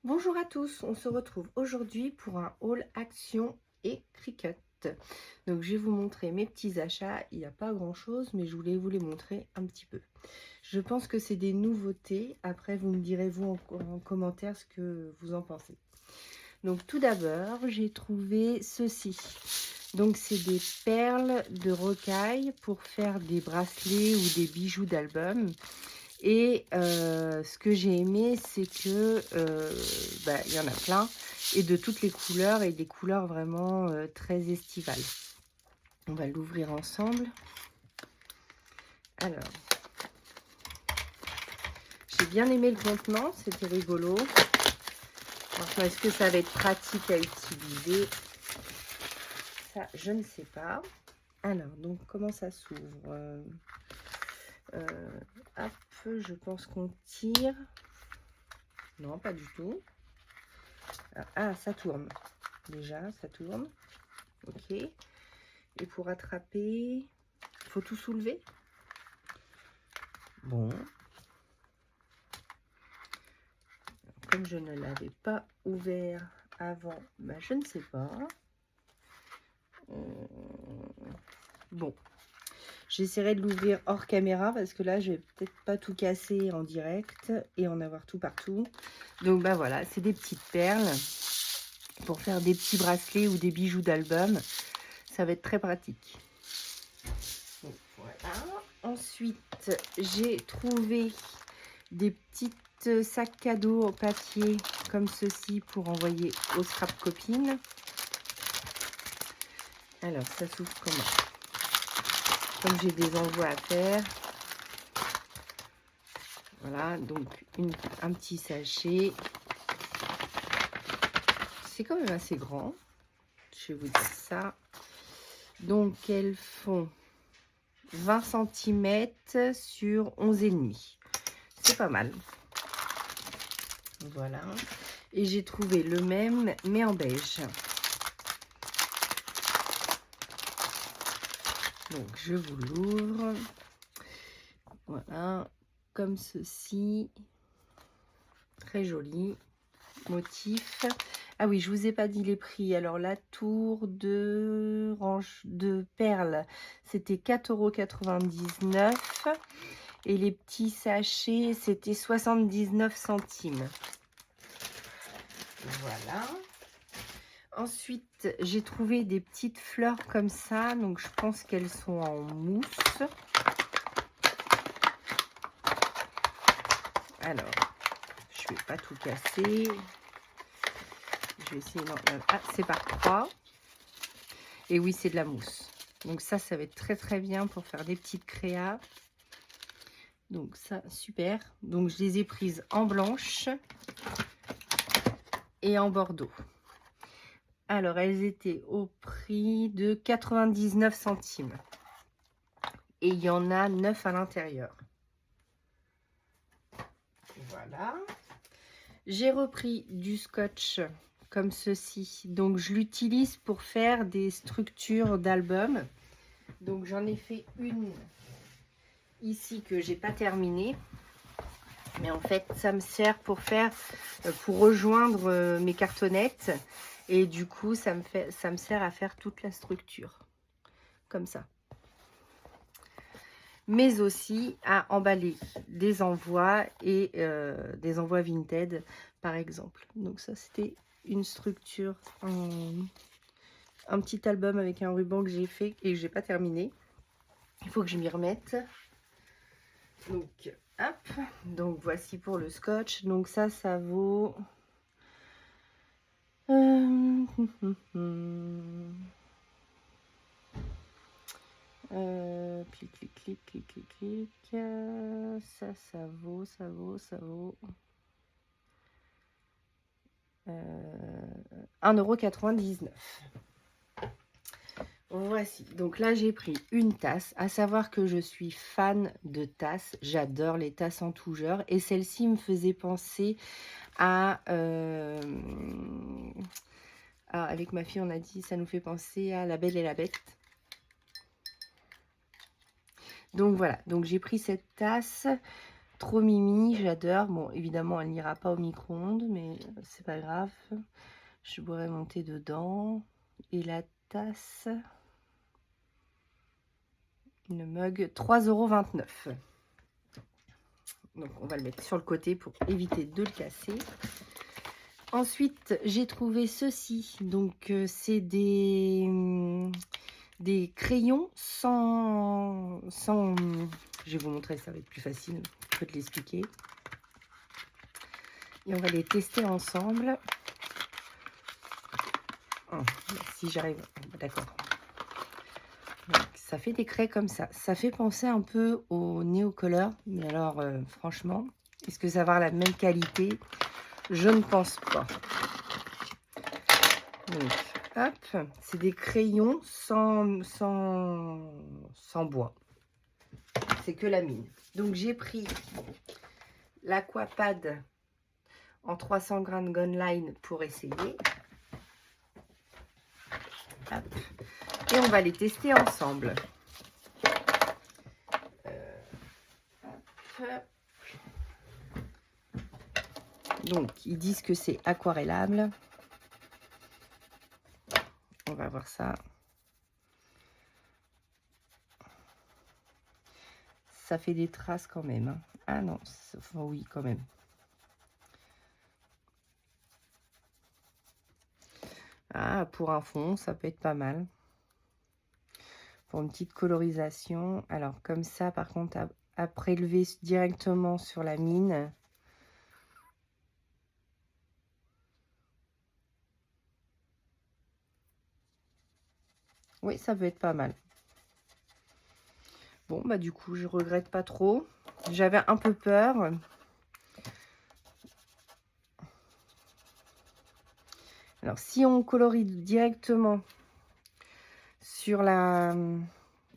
Bonjour à tous, on se retrouve aujourd'hui pour un haul Action et Cricut. Donc je vais vous montrer mes petits achats, il n'y a pas grand chose mais je voulais vous les montrer un petit peu. Je pense que c'est des nouveautés, après vous me direz vous en commentaire ce que vous en pensez. Donc tout d'abord j'ai trouvé ceci. Donc c'est des perles de rocaille pour faire des bracelets ou des bijoux d'album. Et ce que j'ai aimé, c'est que il y en a plein et de toutes les couleurs et des couleurs vraiment très estivales. On va l'ouvrir ensemble. Alors, j'ai bien aimé le contenant, c'était rigolo. Maintenant, est-ce que ça va être pratique à utiliser? Ça, je ne sais pas. Alors, donc comment ça s'ouvre? Hop, je pense qu'on tire. Non, pas du tout. Ah, ça tourne. Déjà, ça tourne. Ok. Et pour attraper, il faut tout soulever. Bon. Comme je ne l'avais pas ouvert avant, ben je ne sais pas. Bon. J'essaierai de l'ouvrir hors caméra parce que là, je vais peut-être pas tout casser en direct et en avoir tout partout. Donc, ben voilà, c'est des petites perles pour faire des petits bracelets ou des bijoux d'album. Ça va être très pratique. Donc, voilà. Ensuite, j'ai trouvé des petites sacs cadeaux en papier comme ceci pour envoyer aux scrap copines. Alors, ça s'ouvre comment? Comme j'ai des envois à faire. Voilà, donc un petit sachet. C'est quand même assez grand. Je vais vous dire ça. Donc, elles font 20 cm sur 11,5. C'est pas mal. Voilà. Et j'ai trouvé le même, mais en beige. Donc, je vous l'ouvre. Voilà. Comme ceci. Très joli. Motif. Ah oui, je vous ai pas dit les prix. Alors, la tour de range de perles, c'était 4,99 €. Et les petits sachets, c'était 79 centimes. Voilà. Ensuite, j'ai trouvé des petites fleurs comme ça. Donc, je pense qu'elles sont en mousse. Alors, je vais pas tout casser. Je vais essayer. Non, ah, c'est par 3. Et oui, c'est de la mousse. Donc, ça va être très, très bien pour faire des petites créas. Donc, ça, super. Donc, je les ai prises en blanche et en bordeaux. Alors, elles étaient au prix de 99 centimes. Et il y en a 9 à l'intérieur. Voilà. J'ai repris du scotch comme ceci. Donc, je l'utilise pour faire des structures d'albums. Donc, j'en ai fait une ici que j'ai pas terminée. Mais en fait, ça me sert pour faire, pour rejoindre mes cartonnettes. Et du coup, ça me sert à faire toute la structure. Comme ça. Mais aussi à emballer des envois et des envois Vinted, par exemple. Donc ça, c'était une structure, un petit album avec un ruban que j'ai fait et que j'ai pas terminé. Il faut que je m'y remette. Donc, hop. Donc, voici pour le scotch. Donc ça vaut... Clic, clic, clic, clic, clic, clic. Ça vaut 1,99 €. Voici, donc là j'ai pris une tasse, à savoir que je suis fan de tasses, j'adore les tasses en tout genre, et celle-ci me faisait penser à... avec ma fille on a dit, ça nous fait penser à La Belle et la Bête. Donc voilà, donc j'ai pris cette tasse Trop mimi, j'adore. Bon, évidemment, elle n'ira pas au micro-ondes, mais c'est pas grave. Je pourrais monter dedans. Et la tasse, le mug, 3,29 €. Donc, on va le mettre sur le côté pour éviter de le casser. Ensuite, j'ai trouvé ceci. Donc, c'est des crayons sans... Je vais vous montrer, ça va être plus facile. Je peux te l'expliquer. Et on va les tester ensemble. Oh, si j'arrive... D'accord. Ça fait des craies comme ça. Ça fait penser un peu au Neocolor. Mais alors, franchement, est-ce que ça va avoir la même qualité? Je ne pense pas. Donc, hop, c'est des crayons sans bois. C'est que la mine. Donc, j'ai pris l'Aquapad en 300 grammes Gone Line pour essayer. Hop. Et on va les tester ensemble. Donc, ils disent que c'est aquarellable. On va voir ça. Ça fait des traces quand même. Hein. Ah non, enfin, oui, quand même. Ah, pour un fond, ça peut être pas mal. Pour une petite colorisation. Alors, comme ça, par contre, à prélever directement sur la mine. Oui, ça peut être pas mal. Bon, bah du coup, je regrette pas trop. J'avais un peu peur. Alors, si on colorie directement sur la...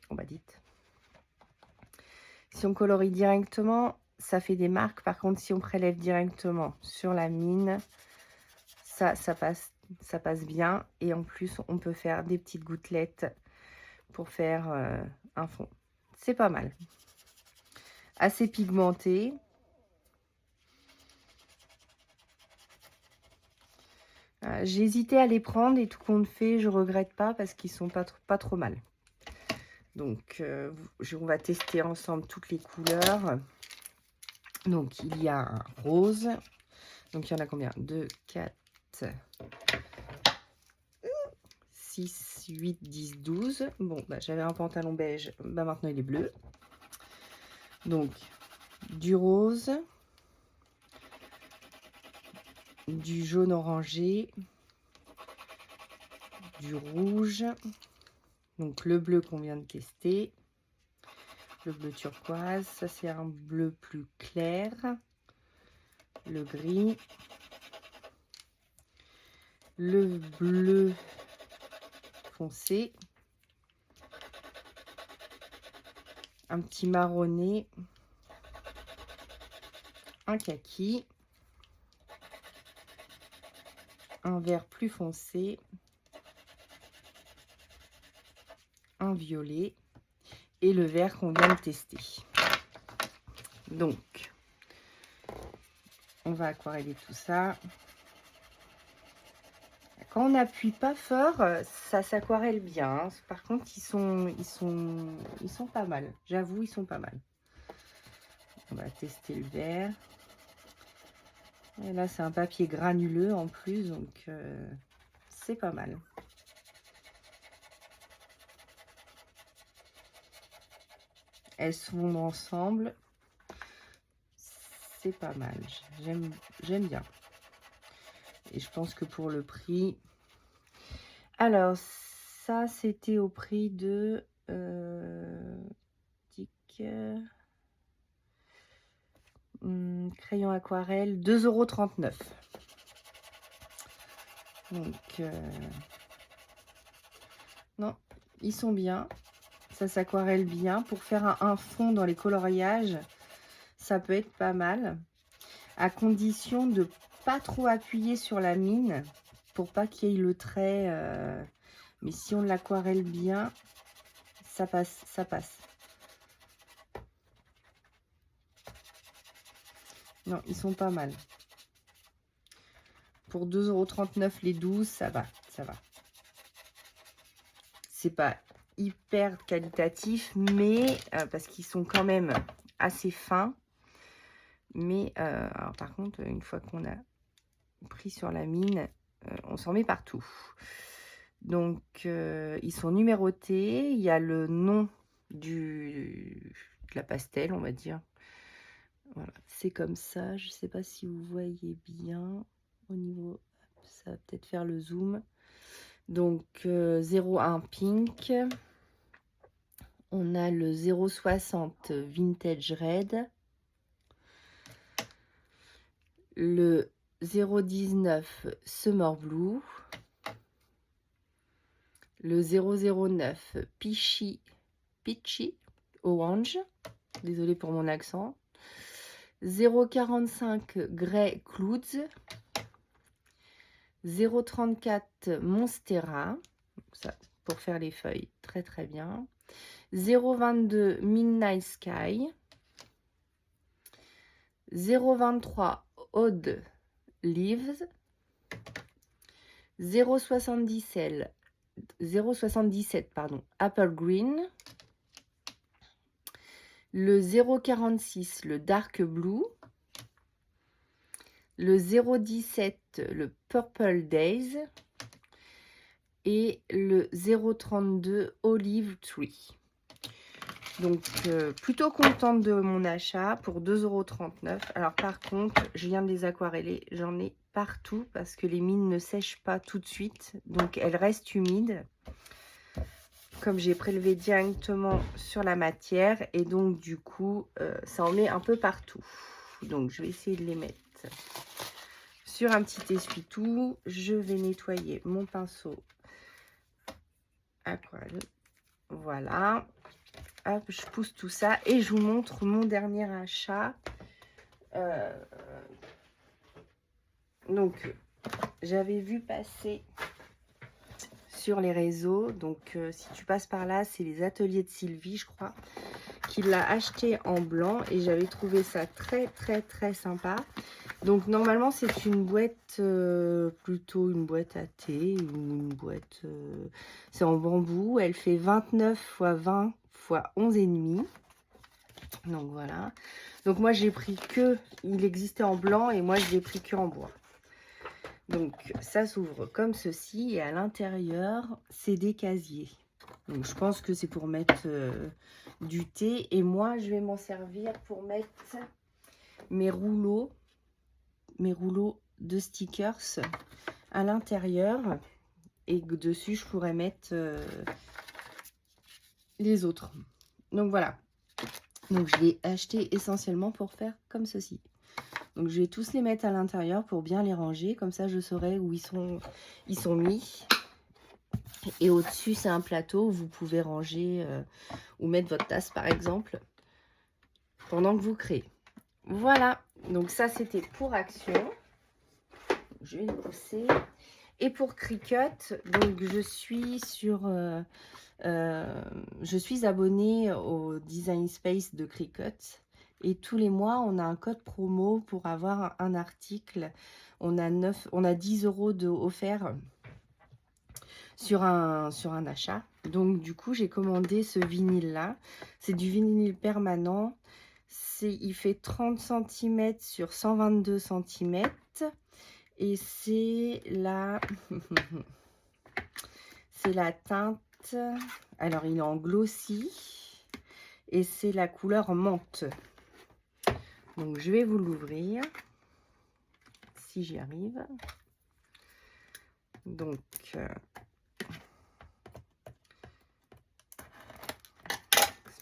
On va dire. Si on colorie directement, ça fait des marques. Par contre, si on prélève directement sur la mine, ça passe bien. Et en plus, on peut faire des petites gouttelettes pour faire un fond. C'est pas mal. Assez pigmenté. J'ai hésité à les prendre et tout compte fait, je regrette pas parce qu'ils sont pas trop mal. Donc, on va tester ensemble toutes les couleurs. Donc, il y a un rose. Donc, il y en a combien? 2, 4, 6, 8, 10, 12. Bon, bah, j'avais un pantalon beige. Bah, maintenant, il est bleu. Donc, du rose. Du jaune orangé. Du rouge. Donc, le bleu qu'on vient de tester. Le bleu turquoise. Ça, c'est un bleu plus clair. Le gris. Le bleu foncé. Un petit marronné. Un kaki. Un vert plus foncé. Un violet. Et le vert qu'on vient de tester. Donc, on va aquareller tout ça. Quand on n'appuie pas fort, ça s'aquarelle bien. Hein. Par contre, ils sont pas mal. J'avoue, ils sont pas mal. On va tester le vert. Et là, c'est un papier granuleux en plus, donc c'est pas mal. Elles se fondent ensemble. C'est pas mal. J'aime bien. Et je pense que pour le prix... Alors, ça, c'était au prix de... crayon aquarelle, 2,39 €. Donc, non, ils sont bien. Ça s'aquarelle bien. Pour faire un fond dans les coloriages, ça peut être pas mal. À condition de pas trop appuyer sur la mine pour pas qu'il y ait le trait. Mais si on l'aquarelle bien, ça passe. Non, ils sont pas mal. Pour 2,39 € les 12, ça va, ça va. C'est pas hyper qualitatif, mais parce qu'ils sont quand même assez fins. Mais alors par contre, une fois qu'on a pris sur la mine, on s'en met partout. Donc ils sont numérotés. Il y a le nom de la pastel, on va dire. Voilà, c'est comme ça. Je sais pas si vous voyez bien au niveau. Ça va peut-être faire le zoom. Donc 01 pink. On a le 0,60 vintage red. Le 0,19 summer blue. Le 009 peachy orange. Désolée pour mon accent. 0,45 grey clouds. 0,34 monstera. Ça pour faire les feuilles, très très bien. 0,22 midnight sky. 0,23 odd leaves. 0,77 pardon, apple green. Le 0,46 le dark blue. Le 0,17 le purple days. Et le 0,32 olive tree. Donc plutôt contente de mon achat pour 2,39 €. Alors par contre, je viens de les aquareller, j'en ai partout parce que les mines ne sèchent pas tout de suite, donc elles restent humides. Comme j'ai prélevé directement sur la matière, et donc du coup ça en met un peu partout. Donc je vais essayer de les mettre sur un petit essuie-tout. Je vais nettoyer mon pinceau aquarelle. Voilà. Hop, je pousse tout ça et je vous montre mon dernier achat. Donc, j'avais vu passer sur les réseaux. Donc, si tu passes par là, c'est les ateliers de Sylvie, je crois, qui l'a acheté en blanc. Et j'avais trouvé ça très, très, très sympa. Donc, normalement, c'est une boîte, plutôt une boîte à thé ou une boîte... c'est en bambou. Elle fait 29 x 20 x 11,5. Donc voilà. Donc moi j'ai pris que, il existait en blanc et moi je l'ai pris que en bois. Donc ça s'ouvre comme ceci et à l'intérieur c'est des casiers. Donc je pense que c'est pour mettre du thé et moi je vais m'en servir pour mettre mes rouleaux de stickers à l'intérieur et dessus je pourrais mettre les autres. Donc voilà. Donc je l'ai acheté essentiellement pour faire comme ceci. Donc je vais tous les mettre à l'intérieur pour bien les ranger. Comme ça je saurai où ils sont mis. Et au-dessus c'est un plateau où vous pouvez ranger ou mettre votre tasse par exemple. Pendant que vous créez. Voilà. Donc ça c'était pour Action. Je vais le pousser. Et pour Cricut, donc je suis sur... je suis abonnée au Design Space de Cricut et tous les mois on a un code promo pour avoir un article. On a 10 € de offert sur un achat. Donc du coup j'ai commandé ce vinyle là. C'est du vinyle permanent. Il fait 30 cm sur 122 cm et c'est la c'est la teinte. Alors, il est en glossy et c'est la couleur menthe. Donc, je vais vous l'ouvrir si j'y arrive. Donc, ce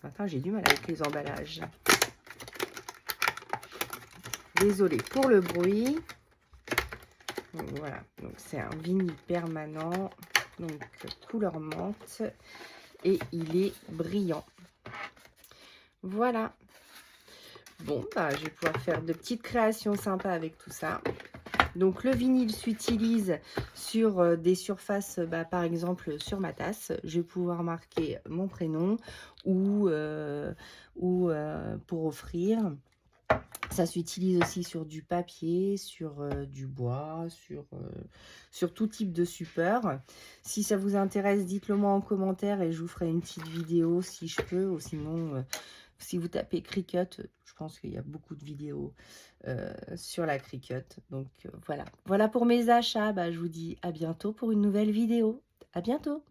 matin, j'ai du mal avec les emballages. Désolée pour le bruit. Donc, voilà, donc c'est un vinyle permanent, donc couleur menthe. Et il est brillant. Voilà. Bon, bah, je vais pouvoir faire de petites créations sympas avec tout ça. Donc, le vinyle s'utilise sur des surfaces, par exemple sur ma tasse. Je vais pouvoir marquer mon prénom ou pour offrir. Ça s'utilise aussi sur du papier, sur du bois, sur tout type de support. Si ça vous intéresse, dites-le moi en commentaire et je vous ferai une petite vidéo si je peux. Ou sinon, si vous tapez Cricut, je pense qu'il y a beaucoup de vidéos sur la Cricut. Donc voilà. Voilà pour mes achats. Bah, je vous dis à bientôt pour une nouvelle vidéo. À bientôt.